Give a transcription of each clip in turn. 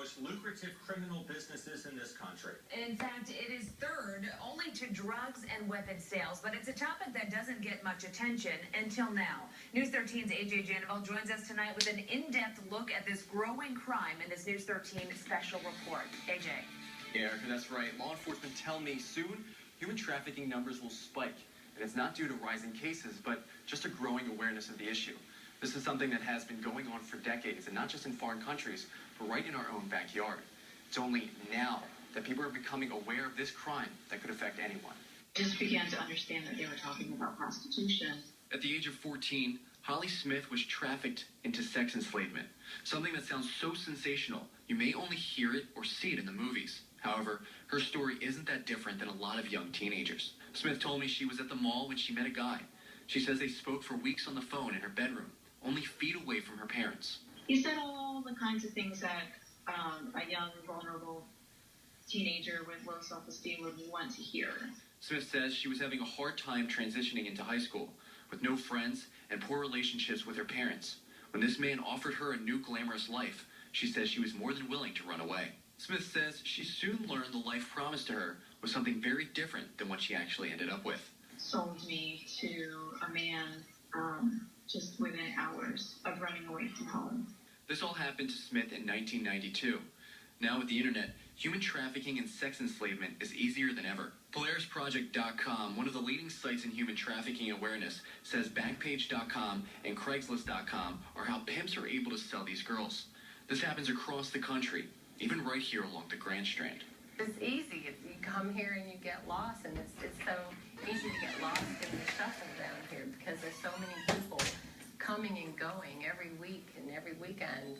most lucrative criminal businesses in this country. In fact, it is third only to drugs and weapon sales, but it's a topic that doesn't get much attention until now. News 13's AJ Janival joins us tonight with an in-depth look at this growing crime in this News 13 special report. AJ. Yeah, Erica, that's right. Law enforcement tell me soon human trafficking numbers will spike. And it's not due to rising cases, but just a growing awareness of the issue. This is something that has been going on for decades, and not just in foreign countries, but right in our own backyard. It's only now that people are becoming aware of this crime that could affect anyone. Just began to understand that they were talking about prostitution. At the age of 14, Holly Smith was trafficked into sex enslavement, something that sounds so sensational, you may only hear it or see it in the movies. However, her story isn't that different than a lot of young teenagers. Smith told me she was at the mall when she met a guy. She says they spoke for weeks on the phone in her bedroom, only feet away from her parents. He said all the kinds of things that a young, vulnerable teenager with low self-esteem would want to hear. Smith says she was having a hard time transitioning into high school, with no friends and poor relationships with her parents. When this man offered her a new glamorous life, she says she was more than willing to run away. Smith says she soon learned the life promised to her was something very different than what she actually ended up with. Sold me to a man just within hours of running away from home. This all happened to Smith in 1992. Now with the internet, human trafficking and sex enslavement is easier than ever. PolarisProject.com, one of the leading sites in human trafficking awareness, says Backpage.com and Craigslist.com are how pimps are able to sell these girls. This happens across the country, even right here along the Grand Strand. It's easy. You come here and you get lost, and it's so easy to get lost in the shuffle down here because there's so many people coming and going every week and every weekend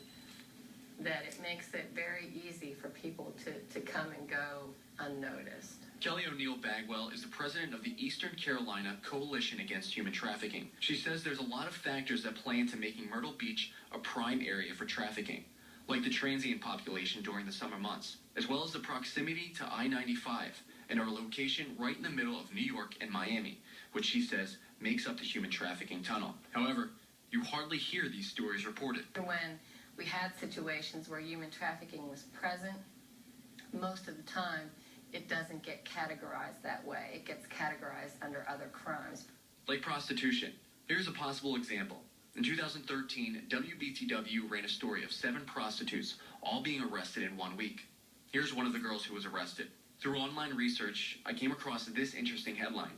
that it makes it very easy for people to come and go unnoticed. Kelly O'Neill Bagwell is the president of the Eastern Carolina Coalition Against Human Trafficking. She says there's a lot of factors that play into making Myrtle Beach a prime area for trafficking, like the transient population during the summer months, as well as the proximity to I-95 and our location right in the middle of New York and Miami, which she says makes up the human trafficking tunnel. However, you hardly hear these stories reported. When we had situations where human trafficking was present, most of the time it doesn't get categorized that way. It gets categorized under other crimes. Like prostitution. Here's a possible example. In 2013, WBTW ran a story of 7 prostitutes all being arrested in 1 week. Here's one of the girls who was arrested. Through online research, I came across this interesting headline.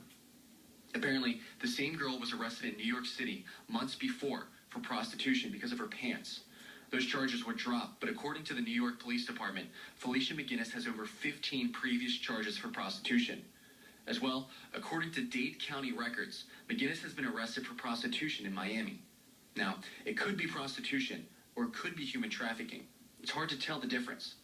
Apparently, the same girl was arrested in New York City months before for prostitution because of her pants. Those charges were dropped, but according to the New York Police Department, Felicia McGinnis has over 15 previous charges for prostitution. As well, according to Dade County records, McGinnis has been arrested for prostitution in Miami. Now, it could be prostitution, or it could be human trafficking. It's hard to tell the difference.